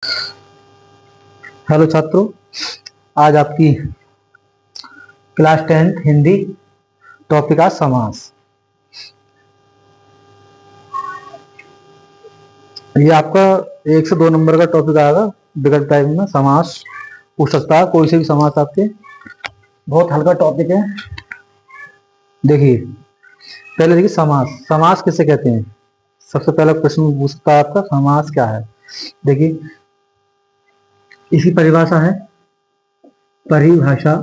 Hello छात्रों, आज आपकी क्लास 10th हिंदी टॉपिक आज समास। ये आपका 1 से 2 नंबर का टॉपिक आएगा। विकल्प टाइप में समास पूछ सकता है, कोई से भी समास आपके। बहुत हल्का टॉपिक है। देखिए, पहले देखिए समास। समास किसे कहते हैं? सबसे पहला प्रश्न पूछता है आपका, समास क्या है। देखिए, इसकी परिभाषा है, परिभाषा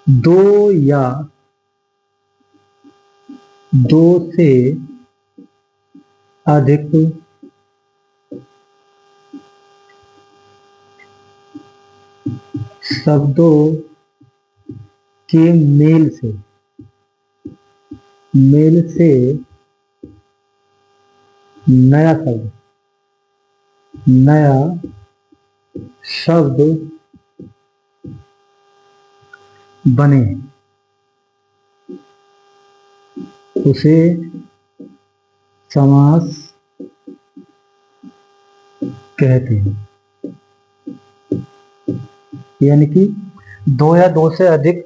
दो या दो से अधिक शब्दों के मेल से नया शब्द बने, उसे समास कहते हैं। यानी कि दो या दो से अधिक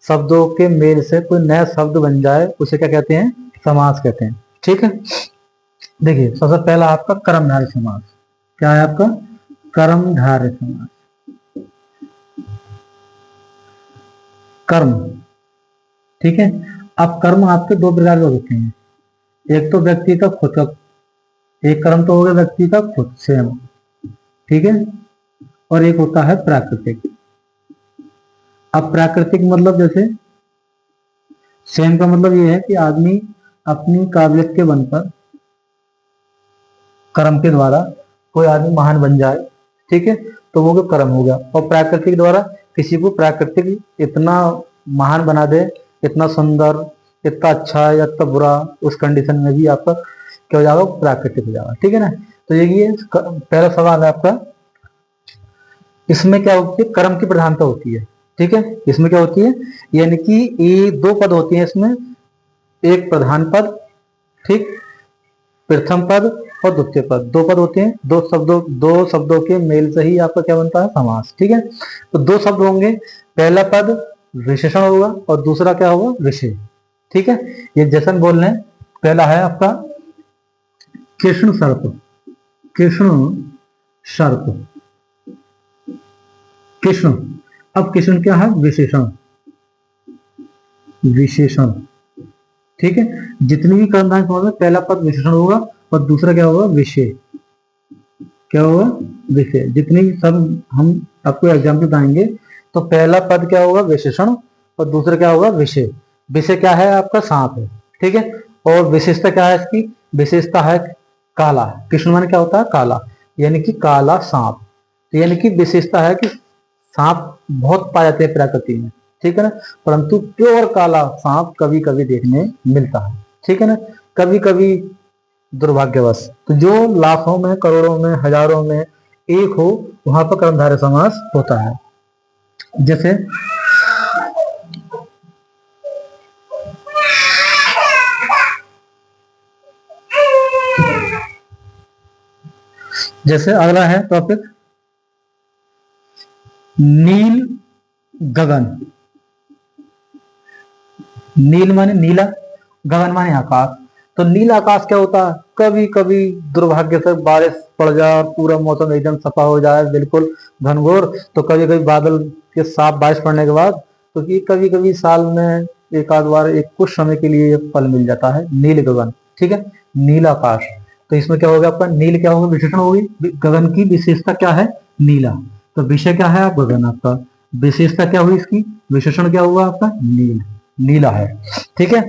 शब्दों के मेल से कोई नया शब्द बन जाए, उसे क्या कहते हैं? समास कहते हैं। ठीक है। देखिए, सबसे पहला आपका कर्मधारय समास। क्या है आपका? कर्मधारय समास। कर्म, ठीक है। अब कर्म आपके दो प्रकार के होते हैं। एक तो व्यक्ति का खुद का, एक कर्म तो हो गया व्यक्ति का खुद से, ठीक है। और एक होता है प्राकृतिक। अब प्राकृतिक मतलब, जैसे स्वयं का मतलब ये है कि आदमी अपनी काबिलियत के बल पर कर्म के द्वारा कोई आदमी महान बन जाए, ठीक है, तो वो कर्म हो गया। और प्राकृतिक द्वारा किसी को प्राकृतिक इतना महान बना दे, इतना सुंदर, इतना अच्छा या इतना बुरा, उस कंडीशन में भी आपका क्या हो जाएगा? प्राकृतिक हो जाएगा। ठीक है ना। तो ये पहला सवाल है आपका। इसमें क्या होती है? कर्म की प्रधानता होती है। ठीक है। इसमें क्या होती है? यानी कि ये दो पद होती है इसमें, एक प्रधान पद, ठीक, प्रथम पद और द्वितीय पद। दो पद होते हैं। दो शब्दों के मेल से ही आपका क्या बनता है? समास। ठीक है। तो दो शब्द होंगे, पहला पद विशेषण होगा और दूसरा क्या होगा? विषय। ठीक है। ये जैसन बोल रहे हैं, पहला है आपका कृष्ण सर्प। कृष्ण सर्प, कृष्ण। अब कृष्ण क्या है? विशेषण। विशेषण, ठीक है। जितनी भी कर्मधारय समास में पहला पद विशेषण होगा और दूसरा क्या होगा? विषय। क्या होगा? विषय। जितनी भी सब हम आपको एग्जाम्पल बताएंगे, तो पहला पद क्या होगा? विशेषण, और दूसरा क्या होगा? विषय। विषय क्या है? आपका सांप है, ठीक है। और विशेषता क्या है इसकी? विशेषता है काला। कृष्ण माने क्या होता है? काला, यानी कि काला सांप। तो यानी कि विशेषता है कि सांप बहुत पाए जाते हैं प्रकृति में, ठीक है ना, परंतु प्योर काला सांप कभी कभी देखने मिलता है, ठीक है ना, कभी कभी दुर्भाग्यवश। तो जो लाखों में, करोड़ों में, हजारों में एक हो, वहां पर कर्मधारय समास होता है। जैसे जैसे अगला है टॉपिक, नील गगन। नील माने नीला, गगन माने आकाश। तो नील आकाश क्या होता है? कभी कभी दुर्भाग्य से बारिश पड़ जाए और पूरा मौसम एकदम सफा हो जाए, बिल्कुल घनघोर, तो कभी कभी बादल के साथ बारिश पड़ने के बाद, तो ये कभी कभी साल में एक आध बार, एक कुछ समय के लिए ये फल मिल जाता है, नील गगन। ठीक है। नील आकाश। तो इसमें क्या होगा? आपका नील क्या होगा? विशेषण होगी। गगन की विशेषता क्या है? नीला। तो विषय क्या है? आप गगन। आपका विशेषता क्या हुई इसकी? विशेषण क्या हुआ आपका? नील, नीला है। ठीक है।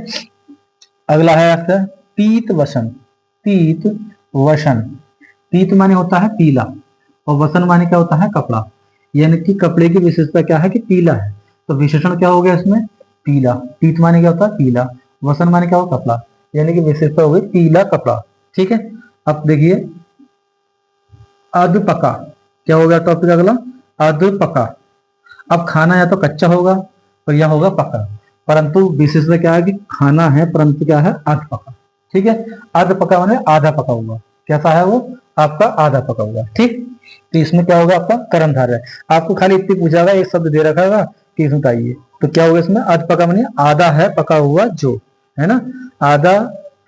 अगला है आपका पीत वसन। पीत वसन। पीत माने होता है पीला, और वसन माने क्या होता है? कपड़ा। यानी कि कपड़े की विशेषता क्या है? कि पीला है। तो विशेषण क्या हो गया इसमें? पीला। पीत माने क्या होता है? पीला। वसन माने क्या होगा? कपड़ा। यानी कि विशेषता हो गई पीला कपड़ा। ठीक है। अब देखिए, अधपका। क्या हो गया टॉपिक अगला? अधपका। अब खाना या तो कच्चा होगा और या होगा पका, परंतु विशेषता क्या है? कि खाना है, परंतु क्या है? अधपका। ठीक है। अर्ध पका माने आधा पका हुआ, कैसा है वो आपका आधा पका हुआ, ठीक। तो इसमें क्या होगा आपका कर्मधारय। आपको खाली इतनी पूछा होगा, एक शब्द दे रखा होगा कि इसमें बताइए, तो क्या होगा इसमें अर्ध पका माने आधा है पका हुआ जो, है ना, आधा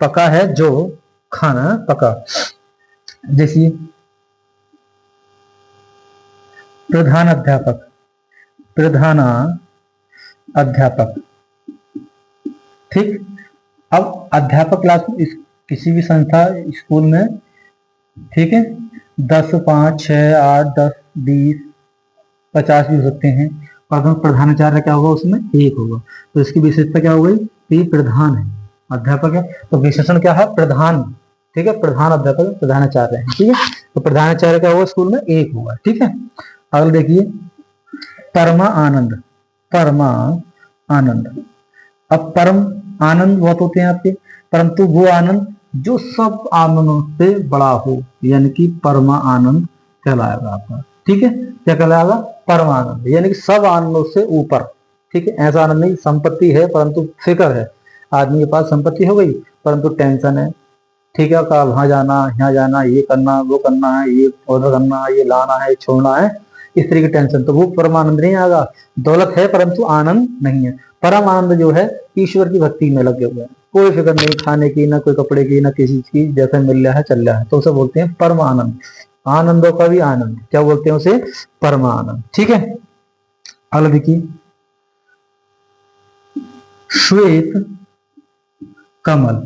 पका है जो खाना पका। जैसे प्रधान अध्यापक, प्रधाना अध्यापक, ठीक। अब अध्यापक क्लास में किसी भी संस्था स्कूल में, ठीक है, 10, 5, 6, 8, 10, 20, 50 भी हो सकते हैं, और प्रधानाचार्य क्या होगा उसमें एक होगा। तो इसकी विशेषता क्या हो गई, ये प्रधान है, अध्यापक है, तो विशेषण क्या है प्रधान, ठीक है, प्रधान अध्यापक प्रधानाचार्य है, ठीक है। तो प्रधानाचार्य क्या होगा स्कूल में एक होगा, ठीक है। अगला देखिए परमा आनंद, परमा आनंद। अब परम आनंद बहुत होते हैं आपके, परंतु वो आनंद जो सब आनंदों से बड़ा हो, यानी कि परमा आनंद कहलाएगा आपका, ठीक है। क्या कहलाएगा परमानंद, यानी कि सब आनंदों से ऊपर, ठीक है। ऐसा आनंद नहीं संपत्ति है परंतु फिक्र है, आदमी के पास संपत्ति हो गई परंतु टेंशन है, ठीक है, का वहां जाना यहाँ जाना, ये करना वो करना है, ये ऑर्डर करना है, ये लाना है छोड़ना है, इस तरह की टेंशन, तो वो परमानंद नहीं आएगा। दौलत है परंतु आनंद नहीं है। परम आनंद जो है ईश्वर की भक्ति में लगे हुए हैं, कोई फिक्र नहीं खाने की, ना कोई कपड़े की, ना किसी चीज की, जैसे मिल रहा है चल रहा है, तो उसे बोलते हैं परम आनंद। आनंदों का भी आनंद, क्या बोलते हैं उसे परम आनंद, ठीक है। अगला देखिए श्वेत कमल।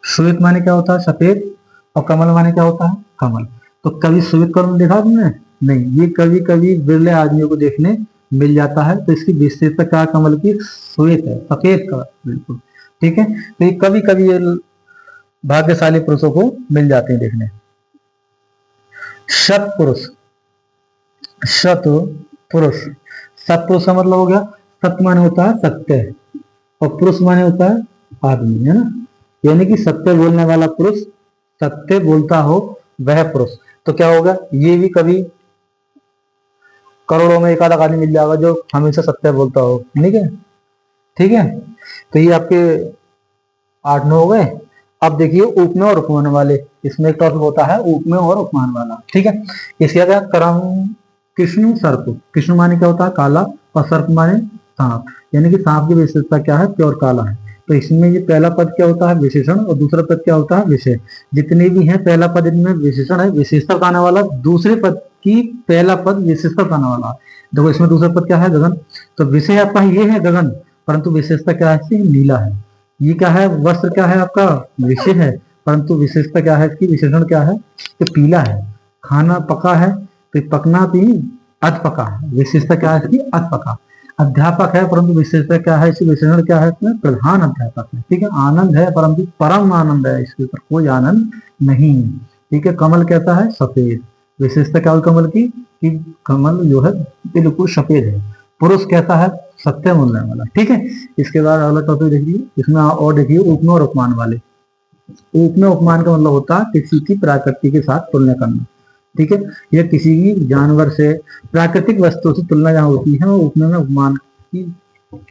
श्वेत माने क्या होता है सफेद, और कमल माने क्या होता है कमल। तो कभी श्वेत कमल देखा तुमने, नहीं, ये कभी कभी बिरले आदमियों को देखने मिल जाता है। तो इसकी विशेषता क्या कमल की, श्वेत है, सफेद कलर, बिल्कुल, ठीक है। तो ये कभी कभी ये भाग्यशाली पुरुषों को मिल जाते हैं देखने। शत पुरुष, शत पुरुष, सत पुरुष का मतलब हो गया, सत्य माने होता है सत्य, और पुरुष माने होता है आदमी, है ना, यानी कि सत्य बोलने वाला पुरुष, सत्य बोलता हो वह पुरुष। तो क्या होगा, ये भी कभी करोड़ों में एक आधा आदमी मिल जाएगा जो हमेशा सत्य बोलता हो, ठीक है, ठीक है। तो ये आपके 8-9 हो गए। अब देखिए उपमेय और उपमान वाले, इसमें एक टॉपिक होता है उपमेय और उपमान वाला, ठीक है। इसके क्या क्रम, कृष्ण सर्प, कृष्ण माने क्या होता है काला, और सर्प माने सांप, यानी कि सांप की विशेषता क्या है प्योर काला है। तो इसमें ये पहला पद क्या होता है विशेषण, और दूसरा पद क्या होता है विषय। जितने भी हैं पहला पद इनमें विशेषण है, विशेषता बताने वाला, दूसरे पद की पहला पद विशेषता बताने वाला। देखो इसमें दूसरा पद क्या है गगन, तो विषय आपका ये है गगन, परंतु विशेषता क्या है नीला है। ये क्या है वस्त्र क्या है आपका विषय है, परंतु विशेषता क्या है इसकी, विशेषण क्या है कि पीला है। खाना पका है तो पकना भी अध पका है, विशेषता क्या है इसकी अध पका। अध्यापक है परंतु विशेषता क्या है इसकी, विशेषण क्या है इसमें प्रधान अध्यापक है, ठीक है। आनंद है परंतु परम आनंद है, इसके ऊपर कोई आनंद नहीं है, ठीक है। कमल कहता है सफेद, विशेषता क्या कमल की कि कमल जो है बिल्कुल सफेद है। पुरुष कैसा है सत्य बोलने वाला, ठीक है। इसके बाद अगला टॉपिक देखिए, इसमें और देखिए उपमेय और उपमान वाले। उपमेय उपमान का मतलब होता है किसी की प्रकृति के साथ तुलना करना, ठीक है, या किसी की जानवर से प्राकृतिक वस्तु से तुलना जहाँ होती है वो उपमेय में उपमान की,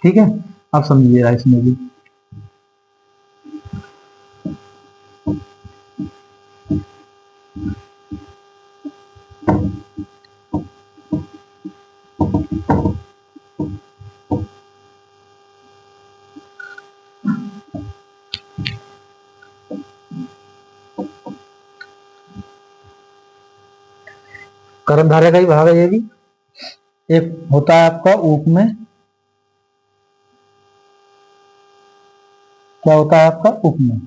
ठीक है। आप समझिएगा इसमें भी। कर्मधारय का ही भाग है ये भी। एक होता है आपका उपमेय, क्या होता है आपका उपमेय,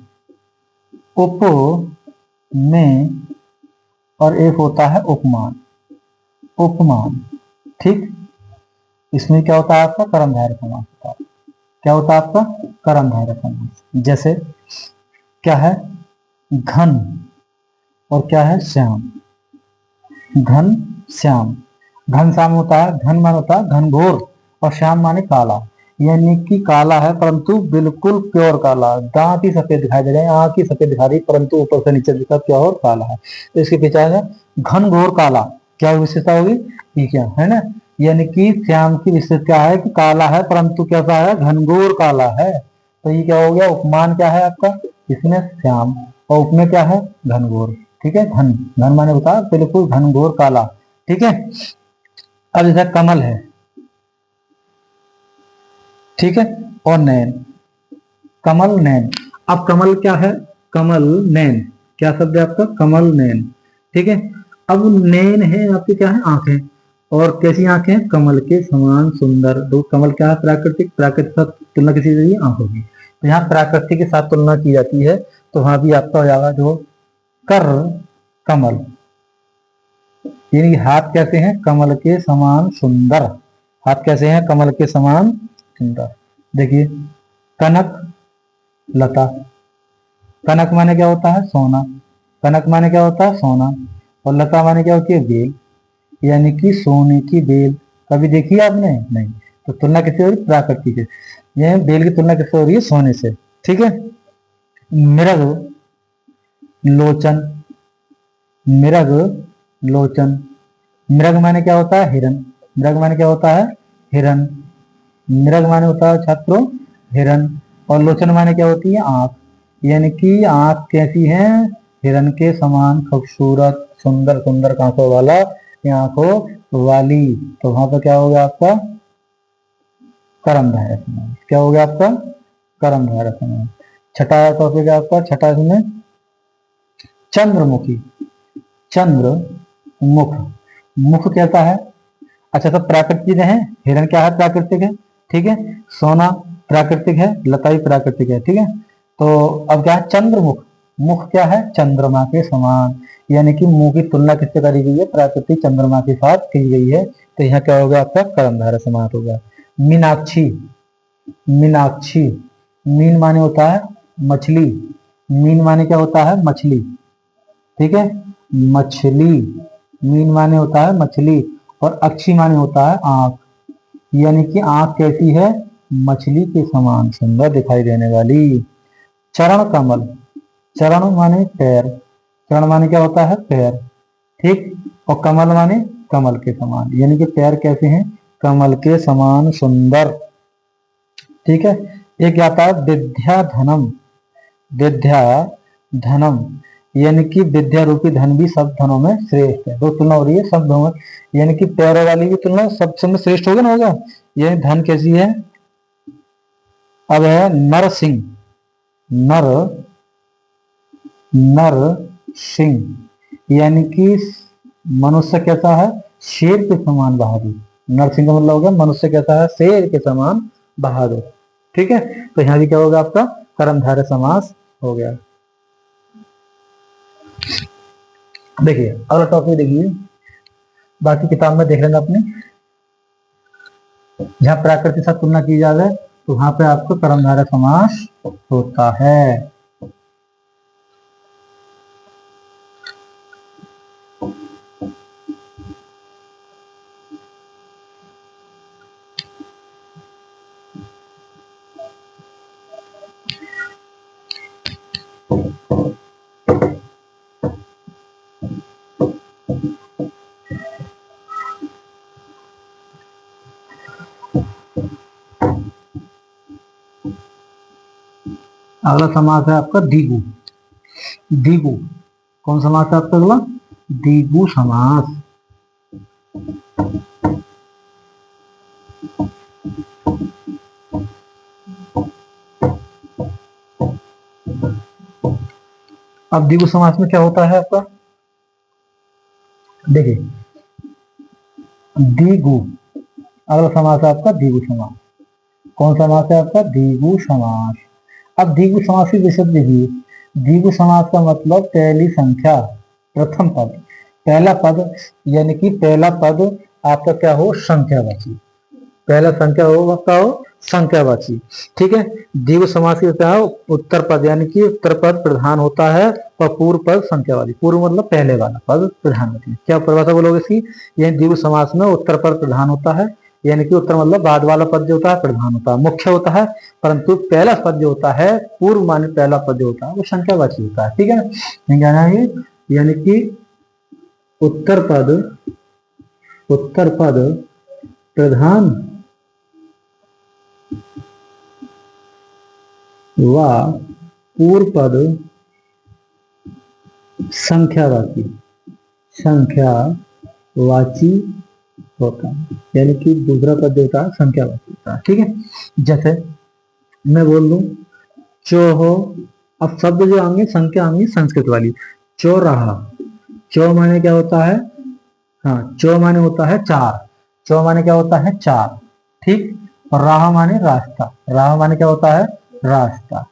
उपमेय, और एक होता है उपमान, उपमान, ठीक। इसमें क्या होता है आपका कर्मधारय समास होता है। क्या होता है आपका कर्मधारय समास, जैसे क्या है घन और क्या है श्याम, घन श्याम। घन श्याम होता है, घन मान होता है घनघोर, और श्याम माने काला, यानी कि काला है परंतु बिल्कुल प्योर काला, दांत ही सफेद दिखाई दे रहे हैं, आंख ही सफेद दिखा रही परंतु ऊपर से नीचे दिखा प्योर काला है। तो इसके पीछे है घनघोर काला, क्या विशेषता होगी ये क्या है ना, यानी कि श्याम की विशेषता क्या है कि काला है परंतु कैसा है घनघोर काला है, तो ये क्या हो गया, उपमान क्या है आपका, इसमें श्याम, और उपमेय क्या है, घनघोर। ठीक है, घन, घन माने होता है बिल्कुल घनघोर काला। ठीक है, अब जैसे कमल है, ठीक है, और नैन, कमल नैन। अब कमल क्या है, कमल नैन, क्या शब्द है आपका, कमल नैन। ठीक है, अब नैन है आपके क्या है, आंखें, और कैसी आंखें हैं, कमल के समान सुंदर। दो, कमल क्या है, प्राकृतिक, प्राकृतिक के साथ तुलना किसी से आंखों की, तो यहाँ प्राकृतिक के साथ तुलना की जाती है, तो वहां भी आपका हो जाएगा जो कर कमल, यानी हाथ कैसे हैं, कमल के समान सुंदर, हाथ कैसे हैं, कमल के समान सुंदर। देखिए, कनक लता, कनक माने क्या होता है, सोना, कनक माने क्या होता है, सोना, और लता माने क्या होती है, बेल, यानी कि सोने की बेल। कभी देखी है आपने, नहीं। तो तुलना किससे हो रही, प्राकृतिक से, यह बेल की तुलना किससे हो रही है, सोने से। ठीक है, मृग लोचन, मृग लोचन, मृग माने क्या होता है, हिरन, मृग माने क्या होता है, हिरन, मृग माने होता है छात्रों हिरन, और लोचन माने क्या होती है, आंख, यानी कि आंख कैसी है, हिरन के समान खूबसूरत, सुंदर सुंदर आंखों वाला, आंखों वाली। तो वहां पर क्या हो गया आपका, कर्मधारय समास, क्या हो गया आपका, कर्मधारय समास। छठा टॉपिक है आपका, छठा इसमें चंद्रमुखी, चंद्र मुख, मुख कैसा है, अच्छा तो प्राकृतिक है, हिरण क्या है, प्राकृतिक है। ठीक है, सोना प्राकृतिक है, लताई प्राकृतिक है। ठीक है, तो अब क्या है, चंद्रमुख, मुख क्या है, चंद्रमा के समान, यानी कि मुंह की तुलना किससे करी गई है, प्राकृतिक चंद्रमा के साथ की गई है, तो यहाँ क्या होगा आपका, कर्मधारय समास होगा। मीनाक्षी, मीनाक्षी, मीन माने होता है मछली, मीन माने क्या होता है, मछली। ठीक है, मछली, मीन माने होता है मछली, और अक्षी माने होता है आंख, यानी कि आंख कैसी है, मछली के समान सुंदर दिखाई देने वाली। चरण कमल, चरण माने पैर, चरण माने क्या होता है, पैर। ठीक, और कमल माने कमल के समान, यानी कि पैर कैसे हैं, कमल के समान सुंदर। ठीक है, एक आता है विद्या धनम, विद्या धनम, यानी कि विद्या रूपी धन भी सब धनों में श्रेष्ठ है। दो तुलना हो रही है सब धनों में, यानी कि पैरों वाली भी तुलना सब सब में श्रेष्ठ होगा ना, होगा। यानी धन कैसी है, अब है नर सिंह, नर, नर सिंह, यानी कि मनुष्य कैसा है, शेर के समान बहादुर। नरसिंह का मतलब हो गया मनुष्य कैसा है, शेर के समान बहादुर। ठीक है, तो यहाँ भी क्या होगा आपका, कर्मधारय समास हो गया। देखिए अगला टॉपिक देखिए, बाकी किताब में देख लेना अपने, जहाँ प्राकृतिक साथ तुलना की जाए तो वहां पे आपको कर्मधारय समास होता है। अगला समास है आपका द्विगु, द्विगु, कौन समास है आपका अगला, द्विगु समास। अब द्विगु समास में क्या होता है आपका, देखिए द्विगु, अगला समास है आपका द्विगु समास। कौन समास है आपका, द्विगु समास। अब द्विगु समास की विशेषता देखिए, द्विगु समास का मतलब पहली संख्या, प्रथम पद, पहला पद, यानी कि पहला पद आपका क्या हो, संख्यावाची, पहला संख्या हो आपका हो संख्यावाची। ठीक है, द्विगु समास की क्या हो, उत्तर पद, यानी कि उत्तर पद प्रधान होता है, और पूर्व पद संख्यावाची, पूर्व मतलब पहले वाला पद प्रधान होती है। क्या परिभाषा बोलोगे इसकी, यानी द्विगु समास में उत्तर पद प्रधान होता है, यानी कि उत्तर मतलब बाद वाला पद जो होता है प्रधान होता है, मुख्य होता है, परंतु पहला पद जो होता है, पूर्व माने पहला पद जो होता है वो संख्यावाची होता है। ठीक है ना, कहना है, यानी कि उत्तर पद, उत्तर पद प्रधान वा पूर्व पद संख्यावाची संख्यावाची होता है, यानी कि दूसरा पद होता है संख्यावाची होता है। ठीक है, जैसे मैं बोल लूं चौहो, अब शब्द जो आएंगे संख्या आएंगी संस्कृत वाली। चौराहा, चौ माने क्या होता है, हाँ चौ माने होता है चार, चौ माने क्या होता है चार। ठीक, और राह माने रास्ता, राह माने क्या होता है रास्ता।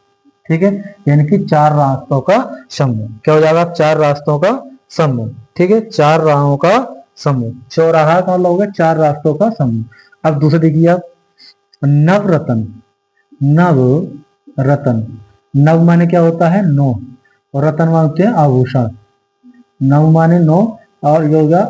ठीक है, यानी कि चार रास्तों का समूह क्या हो जाएगा, चार रास्तों का समूह। ठीक है, चार राहों का समूह। चौराहा का मतलब होगा चार रास्तों का समूह। अब दूसरे देखिए आप, नवरत्न, नव रतन, नव माने क्या होता है नौ, और रतन माने होते हैं आभूषण। नव माने नौ, और ये होगा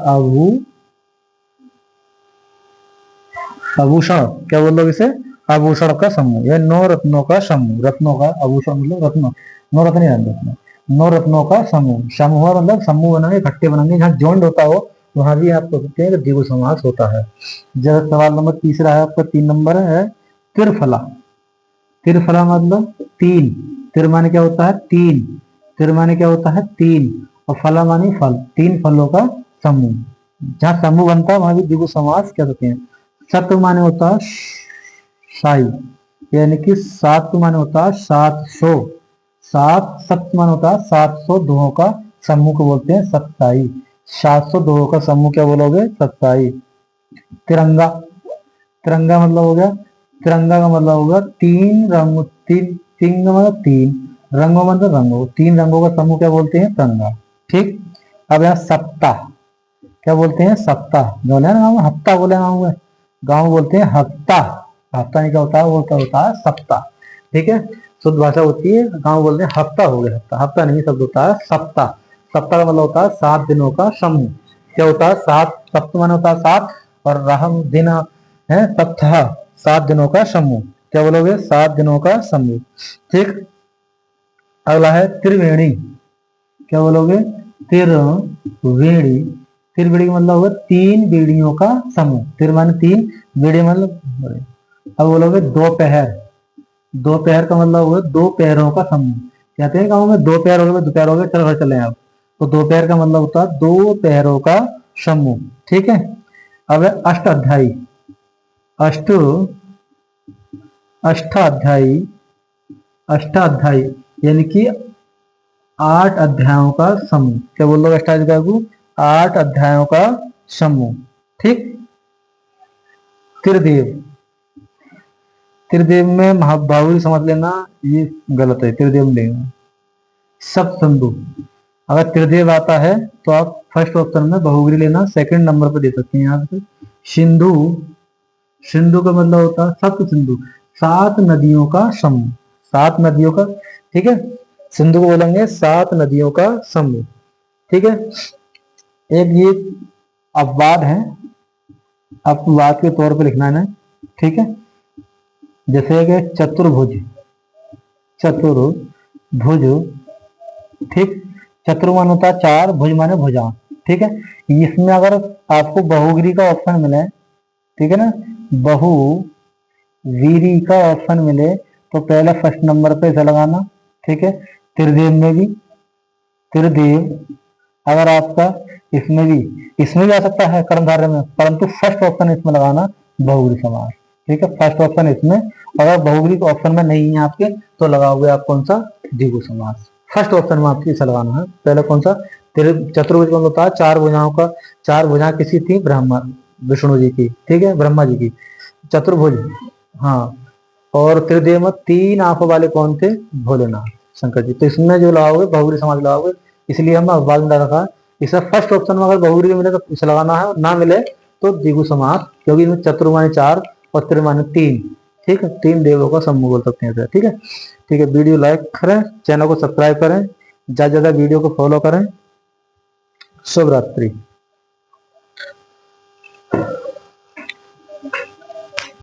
आभूषण, क्या बोल रहे इसे, आभूषण का समूह। यह नौ रत्नों का समूह, रत्नों का आभूषण मतलब रत्न, नौ रत्न नहीं रत्न, नौ रत्नों का समूह। समूह मतलब समूह बनाएंगे, इकट्ठे बनाएंगे, जहाँ जॉइंट होता हो वहां भी आप कहते हैं कि द्विगु समास होता है। जब सवाल नंबर तीसरा है आपका, 3 नंबर है त्रिफला। त्रिफला मतलब तीन, तिर माने क्या होता है तीन, तिर माने क्या होता है तीन, और फला माने फल, तीन फलों का समूह। जहाँ समूह बनता है वहां भी द्विगु समास कह सकते हैं। सत्व माने होता है साई, यानी कि सात माने होता है 700, सात सप्त माने होता है 700 दोहों का समूह को बोलते हैं सत्ताई। 700 दोहों का समूह क्या बोलोगे सत्ताई। तिरंगा, तिरंगा मतलब हो गया, तिरंगा का मतलब होगा तीन रंग, तीन तीन मतलब तीन रंगों मतलब रंगों, तीन रंगों का समूह क्या बोलते हैं तिरंगा। ठीक, अब यहाँ सप्ताह, क्या बोलते हैं सप्ताह, बोले ना गाँव में हफ्ता, बोले गाँव में, गाँव बोलते हैं हफ्ता, हफ्ता नहीं क्या होता है, वो क्या होता है सप्ताह। ठीक है, शुद्ध भाषा होती है, गाँव बोलते हैं हफ्ता हो गया, हफ्ता, हफ्ता नहीं शब्द होता है सप्ताह। सप्ताह का मतलब होता है 7 दिनों का समूह। क्या होता है सात, सप्त माने होता है 7, और रहम दिन है सप्ताह, 7 दिनों का समूह। क्या बोलोगे 7 दिनों का समूह। ठीक, अगला है त्रिवेणी, क्या बोलोगे त्रिवेणी, त्रिवेणी का मतलब होगा तीन बेड़ियों का समूह। तिर माने तीन, बेड़ी मतलब, अब बोलोगे दोपहर, दोपहर का मतलब होगा दो पैरों का समूह। कहते हैं गाँव में दो पैर हो गए, दोपहर हो गए, चल घर चले आप, तो दोपहर का मतलब होता है दो पैरों का समूह। ठीक है, अब है अष्टाध्यायी, अष्ट अष्टाध्यायी, अष्टाध्यायी यानी कि 8 अध्यायों का समूह। क्या बोल रहे अष्टाध्यायी को, 8 अध्यायों का समूह। ठीक, त्रिदेव, त्रिदेव में महाबाहुली समझ लेना, ये गलत है, त्रिदेव लेना। सब संधु, अगर त्रिदेव आता है तो आप फर्स्ट ऑप्शन में बहुगिरी लेना, सेकंड नंबर पर दे सकते हैं यहाँ पे। सिंधु, सिंधु का मतलब होता है सप्त सिंधु, 7 नदियों का समूह, 7 नदियों का। ठीक है, सिंधु को बोलेंगे 7 नदियों का समूह। ठीक है, एक ये अपवाद है, अपवाद के तौर पर लिखना है। ठीक है, जैसे कि चतुर्भुज, चतुर्भुज। ठीक, चतुर्मान होता है 4, भुज माने भुजा। ठीक है, इसमें अगर आपको बहुगिरी का ऑप्शन मिले, ठीक है ना, बहुवीरी का ऑप्शन मिले तो पहले फर्स्ट नंबर पे इसे लगाना। ठीक है, त्रिदेव में भी, त्रिदेव अगर आपका इसमें भी आ सकता है कर्मधारय में, परंतु फर्स्ट ऑप्शन इसमें लगाना बहुगिरी समास। ठीक है, फर्स्ट ऑप्शन इसमें, अगर बहुगिरी के ऑप्शन में नहीं है आपके तो लगाओगे आप कौन सा द्विगु समास। फर्स्ट ऑप्शन में आपकी इसे लगाना है। पहले कौन सा, चतुर्भुज कौन होता है, 4 भुजाओं का, 4 भुजा किसी थी ब्रह्मा विष्णु जी की, ठीक है ब्रह्मा जी की चतुर्भुज। हाँ, और त्रिदेव में 3 आंखों वाले कौन थे, भोलेनाथ शंकर जी। तो इसमें जो लगाओगे बहुगिरी समास लगाओगे, इसलिए हम अववाद में रखा। इसे फर्स्ट ऑप्शन में अगर बहुगिरी मिले तो इसे लगाना है, ना मिले तो द्विगु समास, क्योंकि इसमें चतुर्माने 4 और त्रिमाने 3। ठीक है, 3 देवों का समूह बोल सकते हैं। ठीक है, ठीक है, वीडियो लाइक करें, चैनल को सब्सक्राइब करें, ज्यादा से ज्यादा वीडियो को फॉलो करें। शुभ रात्रि।